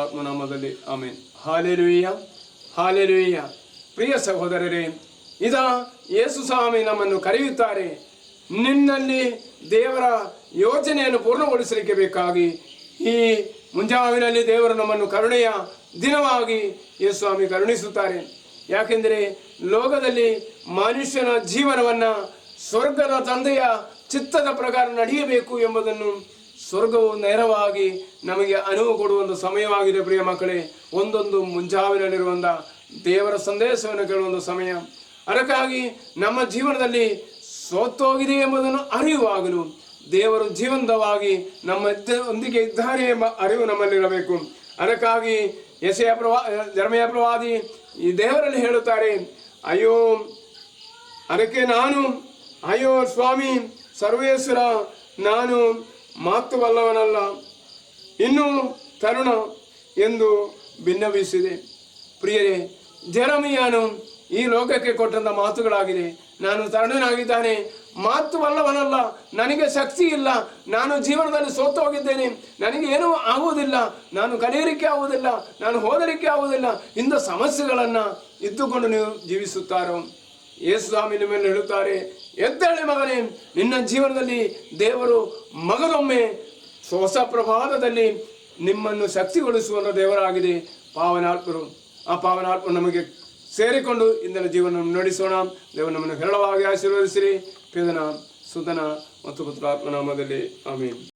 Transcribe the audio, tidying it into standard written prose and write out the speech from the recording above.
ಪವಿತ್ರಾತ್ಮ ನಾಮದಲ್ಲಿ ಆಮೇನ್. Hallelujah, hallelujah. ಪ್ರಿಯ ಸಹೋದರರೇ, ಯೇಸು ಸ್ವಾಮಿ ನಮ್ಮನ್ನು ಕರೆಯುತ್ತಾರೆ. ನಿನ್ನಲ್ಲಿ ದೇವರ ಯೋಜನೆಯನ್ನು ಪೂರ್ಣಗೊಳಿಸಲಿಕ್ಕೆ ಬೇಕಾಗಿ ಈ ಮುಂಜಾವಿನಲ್ಲಿ ದೇವರು ನಮ್ಮನ್ನು ಕರುಣೆಯ ದಿನವಾಗಿ ಯೇಸು ಸ್ವಾಮಿ ಕರುಣಿಸುತ್ತಾರೆ. ಯಾಕೆಂದರೆ ಲೋಕದಲ್ಲಿ ಮನುಷ್ಯನ ಜೀವನವನ್ನು ಸ್ವರ್ಗದ ತಂದೆಯ ಚಿತ್ತದ ಪ್ರಕಾರ ನಡೆಯಬೇಕು ಎಂಬುದನ್ನು ಸ್ವರ್ಗವು ನೇರವಾಗಿ ನಮಗೆ ಅನುವು ಕೊಡುವ ಒಂದು ಸಮಯವಾಗಿದೆ. ಪ್ರಿಯ ಮಕ್ಕಳೇ, ಒಂದೊಂದು ಮುಂಜಾವಿನಲ್ಲಿರುವಂಥ ದೇವರ ಸಂದೇಶವನ್ನು ಕೇಳುವ ಸಮಯ. ಅದಕ್ಕಾಗಿ ನಮ್ಮ ಜೀವನದಲ್ಲಿ ಸೋತೋಗಿದೆ ಎಂಬುದನ್ನು ಅರಿಯುವಾಗಲೂ ದೇವರು ಜೀವಂತವಾಗಿ ನಮ್ಮೊಂದಿಗೆ ಇದ್ದಾರೆ ಎಂಬ ಅರಿವು ನಮ್ಮಲ್ಲಿರಬೇಕು. ಅದಕ್ಕಾಗಿ ಯೆರೆಮೀಯ ಪ್ರವಾದಿ ಈ ದೇವರಲ್ಲಿ ಹೇಳುತ್ತಾರೆ, ಅಯ್ಯೋ ಸ್ವಾಮಿ ಸರ್ವೇಶ್ವರ, ನಾನು ಮಾತುವಲ್ಲವನಲ್ಲ, ಇನ್ನೂ ತರುಣ ಎಂದು ಭಿನ್ನವಿಸಿದೆ. ಪ್ರಿಯರೇ, ಜೆರೆಮೀಯನು ಈ ಲೋಕಕ್ಕೆ ಕೊಟ್ಟಂಥ ಮಾತುಗಳಾಗಿದೆ. ನಾನು ತರುಣನಾಗಿದ್ದಾನೆ, ಮಾತುವಲ್ಲವನಲ್ಲ, ನನಗೆ ಶಕ್ತಿ ಇಲ್ಲ, ನಾನು ಜೀವನದಲ್ಲಿ ಸೋತು ಹೋಗಿದ್ದೇನೆ, ನನಗೆ ಏನೂ ಆಗುವುದಿಲ್ಲ, ನಾನು ಕಲಿಯಲಿಕ್ಕೆ ಆಗುವುದಿಲ್ಲ, ನಾನು ಓದಲಿಕ್ಕೆ ಆಗುವುದಿಲ್ಲ, ಇಂಥ ಸಮಸ್ಯೆಗಳನ್ನು ಇದ್ದುಕೊಂಡು ನೀವು ಜೀವಿಸುತ್ತಾರೋ, ಯೇಸು ಸ್ವಾಮಿ ನಿಮ್ಮನ್ನು ಹೇಳುತ್ತಾರೆ, ಎದ್ದೇಳಿ ಮಗನೇ, ನಿನ್ನ ಜೀವನದಲ್ಲಿ ದೇವರು ಮಗನೊಮ್ಮೆ ಹೊಸ ಪ್ರಭಾತದಲ್ಲಿ ನಿಮ್ಮನ್ನು ಶಕ್ತಿಗೊಳಿಸುವ ದೇವರಾಗಿದೆ ಪಾವನಾತ್ಮರು. ಆ ಪಾವನಾತ್ಮ ನಮಗೆ ಸೇರಿಕೊಂಡು ಇಂದಿನ ಜೀವನ ನಡೆಸೋಣ. ದೇವರು ನಮ್ಮನ್ನು ಹೇರಳವಾಗಿ ಆಶೀರ್ವದಿಸಿರಿ. ಪಿತನ, ಸುತನ ಮತ್ತು ಪುತ್ರಾತ್ಮ ನಾಮದಲ್ಲಿ ಆಮೆನ್.